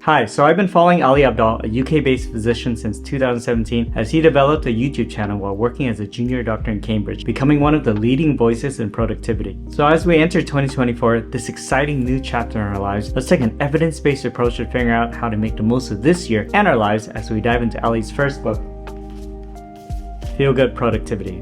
Hi, so I've been following Ali Abdaal, a UK-based physician since 2017, as he developed a YouTube channel while working as a junior doctor in Cambridge, becoming one of the leading voices in productivity. So as we enter 2024, this exciting new chapter in our lives, let's take an evidence-based approach to figuring out how to make the most of this year and our lives as we dive into Ali's first book, Feel Good Productivity.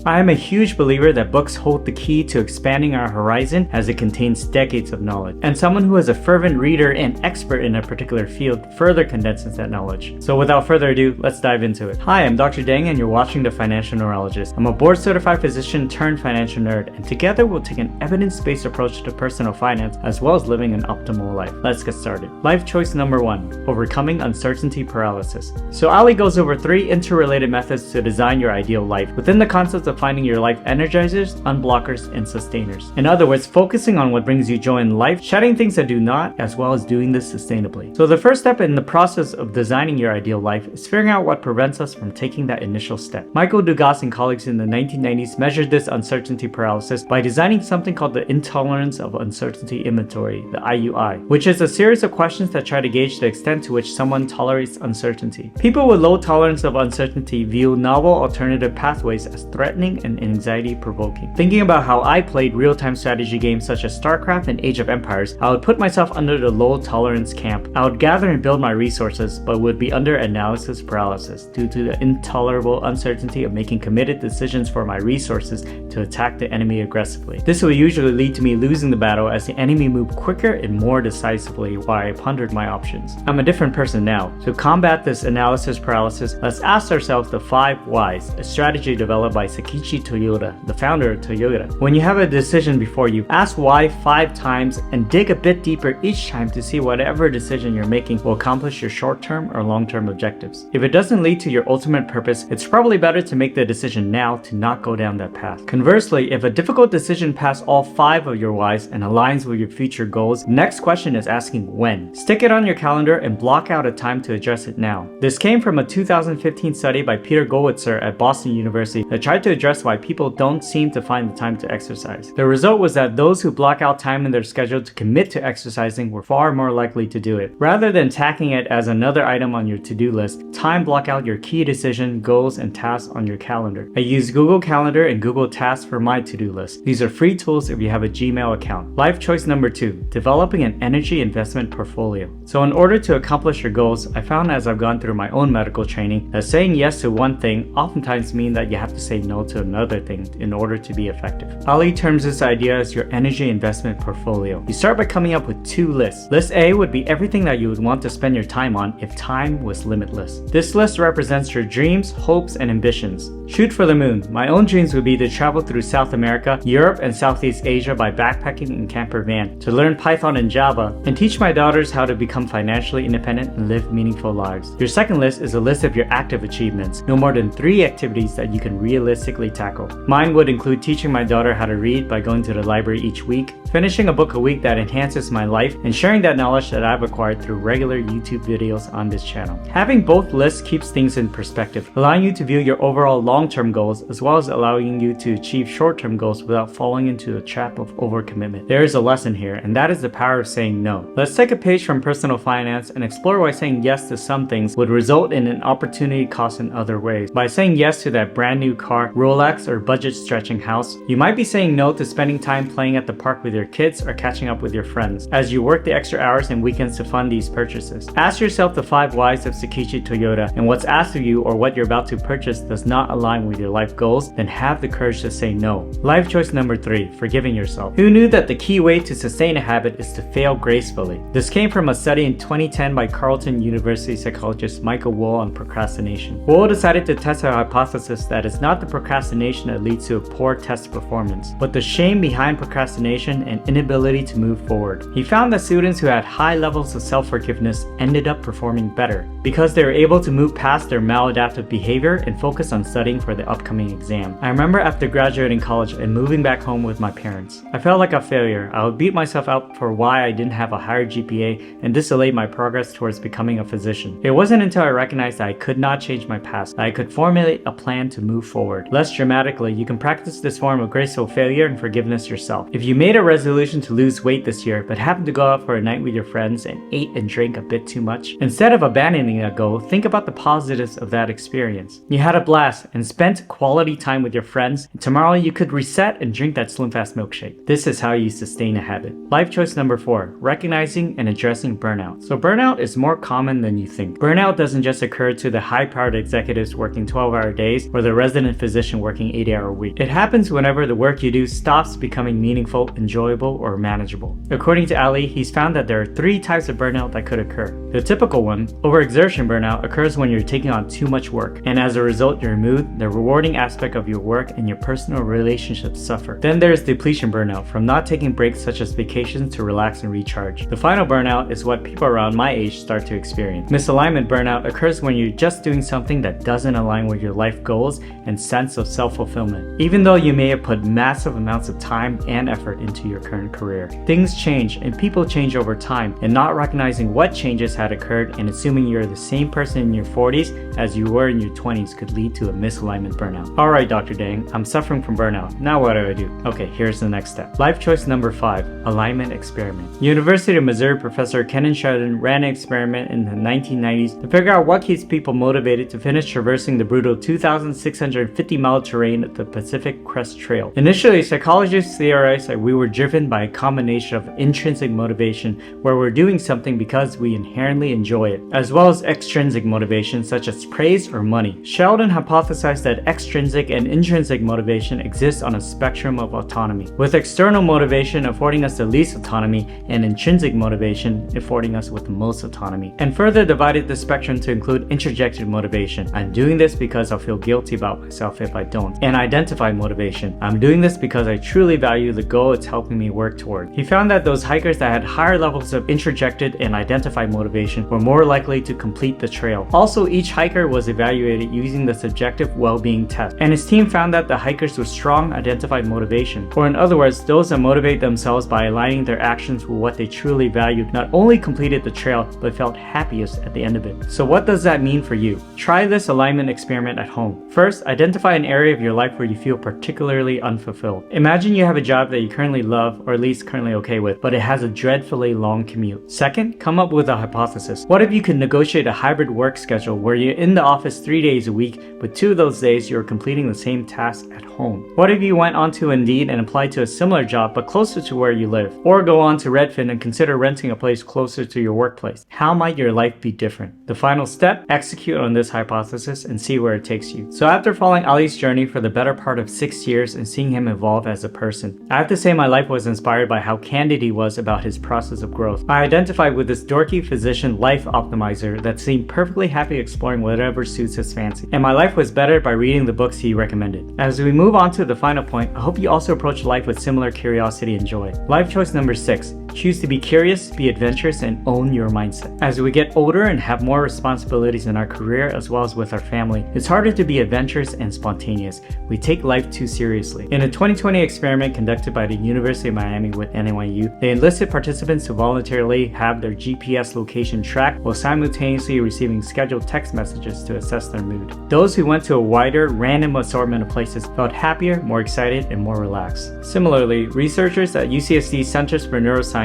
I am a huge believer that books hold the key to expanding our horizon as it contains decades of knowledge, and someone who is a fervent reader and expert in a particular field further condenses that knowledge. So without further ado, let's dive into it. Hi, I'm Dr. Deng and you're watching The Financial Neurologist. I'm a board-certified physician turned financial nerd, and together we'll take an evidence-based approach to personal finance as well as living an optimal life. Let's get started. Life choice number 1, overcoming uncertainty paralysis. So Ali goes over 3 interrelated methods to design your ideal life within the concept of finding your life energizers, unblockers, and sustainers. In other words, focusing on what brings you joy in life, shedding things that do not, as well as doing this sustainably. So the first step in the process of designing your ideal life is figuring out what prevents us from taking that initial step. Michael Dugas and colleagues in the 1990s measured this uncertainty paralysis by designing something called the Intolerance of Uncertainty Inventory, the IUI, which is a series of questions that try to gauge the extent to which someone tolerates uncertainty. People with low tolerance of uncertainty view novel alternative pathways as threatening and anxiety-provoking. Thinking about how I played real-time strategy games such as StarCraft and Age of Empires, I would put myself under the low-tolerance camp. I would gather and build my resources, but would be under analysis paralysis due to the intolerable uncertainty of making committed decisions for my resources to attack the enemy aggressively. This will usually lead to me losing the battle as the enemy moved quicker and more decisively while I pondered my options. I'm a different person now. To combat this analysis paralysis, let's ask ourselves the 5 whys, a strategy developed by Sakichi Toyoda, the founder of Toyota. When you have a decision before you, ask why 5 times and dig a bit deeper each time to see whatever decision you're making will accomplish your short-term or long-term objectives. If it doesn't lead to your ultimate purpose, it's probably better to make the decision now to not go down that path. Conversely, if a difficult decision passes all 5 of your whys and aligns with your future goals, the next question is asking when. Stick it on your calendar and block out a time to address it now. This came from a 2015 study by Peter Gollwitzer at Boston University that tried to address why people don't seem to find the time to exercise. The result was that those who block out time in their schedule to commit to exercising were far more likely to do it. Rather than tacking it as another item on your to-do list, time block out your key decision, goals, and tasks on your calendar. I use Google Calendar and Google Tasks for my to-do list. These are free tools if you have a Gmail account. Life choice number 2, developing an energy investment portfolio. So in order to accomplish your goals, I found as I've gone through my own medical training that saying yes to one thing oftentimes means that you have to say no to another thing in order to be effective. Ali terms this idea as your energy investment portfolio. You start by coming up with 2 lists. List A would be everything that you would want to spend your time on if time was limitless. This list represents your dreams, hopes, and ambitions. Shoot for the moon. My own dreams would be to travel through South America, Europe, and Southeast Asia by backpacking in camper van, to learn Python and Java, and teach my daughters how to become financially independent and live meaningful lives. Your second list is a list of your active achievements, no more than 3 activities that you can realistically tackle. Mine would include teaching my daughter how to read by going to the library each week, finishing a book a week that enhances my life, and sharing that knowledge that I've acquired through regular YouTube videos on this channel. Having both lists keeps things in perspective, allowing you to view your overall long-term goals as well as allowing you to achieve short-term goals without falling into the trap of overcommitment. There is a lesson here, and that is the power of saying no. Let's take a page from personal finance and explore why saying yes to some things would result in an opportunity cost in other ways. By saying yes to that brand new car, Rolex, or budget-stretching house, you might be saying no to spending time playing at the park with your kids or catching up with your friends as you work the extra hours and weekends to fund these purchases. Ask yourself the 5 whys of Sakichi Toyoda, and what's asked of you or what you're about to purchase does not align with your life goals, then have the courage to say no. Life choice number 3, forgiving yourself. Who knew that the key way to sustain a habit is to fail gracefully? This came from a study in 2010 by Carleton University psychologist Michael Wohl on procrastination. Wohl decided to test a hypothesis that it's not the procrastination that leads to a poor test performance, but the shame behind procrastination and inability to move forward. He found that students who had high levels of self-forgiveness ended up performing better because they were able to move past their maladaptive behavior and focus on studying for the upcoming exam. I remember after graduating college and moving back home with my parents, I felt like a failure. I would beat myself up for why I didn't have a higher GPA, and this delayed my progress towards becoming a physician. It wasn't until I recognized that I could not change my past that I could formulate a plan to move forward. less dramatically, you can practice this form of graceful failure and forgiveness yourself. If you made a resolution to lose weight this year but happened to go out for a night with your friends and ate and drank a bit too much, instead of abandoning that goal, think about the positives of that experience. You had a blast and spent quality time with your friends, and tomorrow you could reset and drink that Slim Fast milkshake. This is how you sustain a habit. Life choice number 4, recognizing and addressing burnout. So burnout is more common than you think. Burnout doesn't just occur to the high-powered executives working 12-hour days or the resident physician working 80-hour week. It happens whenever the work you do stops becoming meaningful, enjoyable, or manageable. According to Ali, he's found that there are 3 types of burnout that could occur. The typical one, overexertion burnout, occurs when you're taking on too much work, and as a result, your mood, the rewarding aspect of your work, and your personal relationships suffer. Then there's depletion burnout, from not taking breaks such as vacations to relax and recharge. The final burnout is what people around my age start to experience. Misalignment burnout occurs when you're just doing something that doesn't align with your life goals and sense of self-fulfillment, even though you may have put massive amounts of time and effort into your current career. Things change and people change over time, and not recognizing what changes had occurred and assuming you're the same person in your 40s as you were in your 20s could lead to a misalignment burnout. Alright, Dr. Dang, I'm suffering from burnout. Now what do I do? Okay, here's the next step. Life choice number 5, alignment experiment. University of Missouri professor Kenan Sheldon ran an experiment in the 1990s to figure out what keeps people motivated to finish traversing the brutal 2,650-mile terrain of the Pacific Crest Trail. Initially, psychologists theorized that we were driven by a combination of intrinsic motivation, where we're doing something because we inherently enjoy it, as well as extrinsic motivation such as praise or money. Sheldon hypothesized that extrinsic and intrinsic motivation exists on a spectrum of autonomy, with external motivation affording us the least autonomy and intrinsic motivation affording us with the most autonomy, and further divided the spectrum to include introjected motivation. I'm doing this because I'll feel guilty about myself if I don't. And identified motivation. I'm doing this because I truly value the goal it's helping me work toward. He found that those hikers that had higher levels of introjected and identified motivation were more likely to complete the trail. Also, each hiker was evaluated using the subjective well-being test, and his team found that the hikers with strong identified motivation, or in other words, those that motivate themselves by aligning their actions with what they truly valued, not only completed the trail, but felt happiest at the end of it. So what does that mean for you? Try this alignment experiment at home. First, identify an area of your life where you feel particularly unfulfilled. Imagine you have a job that you currently love, or at least currently okay with, but it has a dreadfully long commute. Second, come up with a hypothesis. What if you could negotiate a hybrid work schedule where you're in the office 3 days a week, but 2 of those days you're completing the same task at home? What if you went onto Indeed and applied to a similar job but closer to where you live? Or go on to Redfin and consider renting a place closer to your workplace? How might your life be different? The final step, execute on this hypothesis and see where it takes you. So after following Ali's journey for the better part of 6 years and seeing him evolve as a person, I have to say my life was inspired by how candid he was about his process of growth. I identified with this dorky physician life optimizer that seemed perfectly happy exploring whatever suits his fancy, and my life was better by reading the books he recommended. As we move on to the final point, I hope you also approach life with similar curiosity and joy. Life choice number 6, choose to be curious, be adventurous, and own your mindset. As we get older and have more responsibilities in our career as well as with our family, it's harder to be adventurous and spontaneous. We take life too seriously. In a 2020 experiment conducted by the University of Miami with NYU, they enlisted participants to voluntarily have their GPS location tracked while simultaneously receiving scheduled text messages to assess their mood. Those who went to a wider, random assortment of places felt happier, more excited, and more relaxed. Similarly, researchers at UCSD Centers for Neuroscience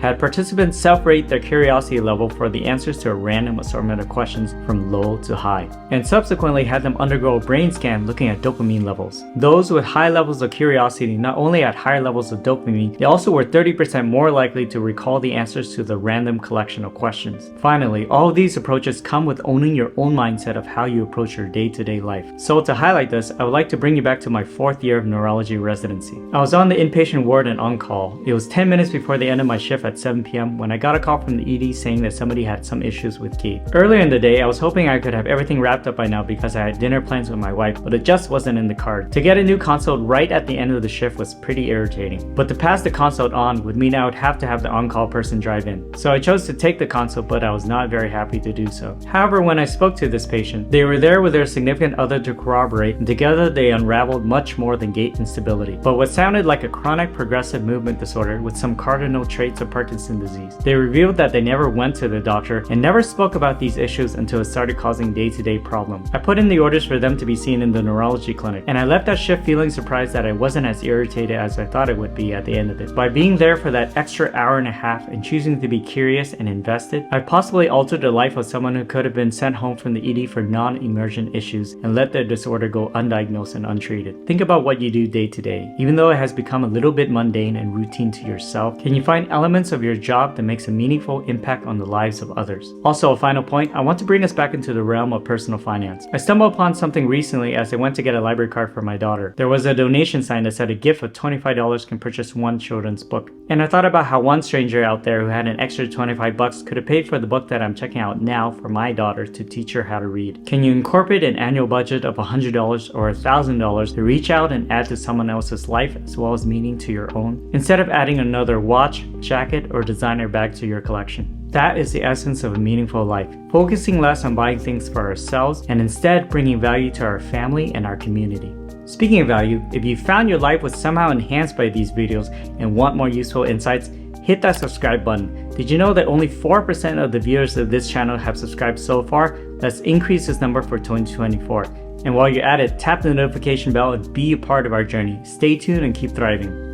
had participants self-rate their curiosity level for the answers to a random assortment of questions from low to high, and subsequently had them undergo a brain scan looking at dopamine levels. Those with high levels of curiosity not only had higher levels of dopamine, they also were 30% more likely to recall the answers to the random collection of questions. Finally, all of these approaches come with owning your own mindset of how you approach your day-to-day life. So to highlight this, I would like to bring you back to my 4th year of neurology residency. I was on the inpatient ward and on call. It was 10 minutes before the end of my shift at 7 p.m. when I got a call from the ED saying that somebody had some issues with gait. Earlier in the day, I was hoping I could have everything wrapped up by now because I had dinner plans with my wife, but it just wasn't in the card. To get a new consult right at the end of the shift was pretty irritating, but to pass the consult on would mean I would have to have the on-call person drive in. So I chose to take the consult, but I was not very happy to do so. However, when I spoke to this patient, they were there with their significant other to corroborate, and together they unraveled much more than gait instability, but what sounded like a chronic progressive movement disorder with some cardinal traits of Parkinson's disease. They revealed that they never went to the doctor and never spoke about these issues until it started causing day-to-day problems. I put in the orders for them to be seen in the neurology neurology clinic, and I left that shift feeling surprised that I wasn't as irritated as I thought I would be at the end of it. By being there for that extra hour and a half and choosing to be curious and invested, I've possibly altered the life of someone who could have been sent home from the ED for non-emergent issues and let their disorder go undiagnosed and untreated. Think about what you do day to day. Even though it has become a little bit mundane and routine to yourself, can you find elements of your job that makes a meaningful impact on the lives of others? Also, a final point, I want to bring us back into the realm of personal finance. I stumbled upon something recently as I went to get a library card for my daughter. There was a donation sign that said a gift of $25 can purchase one children's book. And I thought about how one stranger out there who had an extra $25 could have paid for the book that I'm checking out now for my daughter to teach her how to read. Can you incorporate an annual budget of $100 or $1,000 to reach out and add to someone else's life as well as meaning to your own, instead of adding another watch, jacket, or designer bag to your collection? That is the essence of a meaningful life, focusing less on buying things for ourselves and instead bringing value to our family and our community. Speaking of value, if you found your life was somehow enhanced by these videos and want more useful insights, hit that subscribe button. Did you know that only 4% of the viewers of this channel have subscribed so far? Let's increase this number for 2024. And while you're at it, tap the notification bell and be a part of our journey. Stay tuned and keep thriving.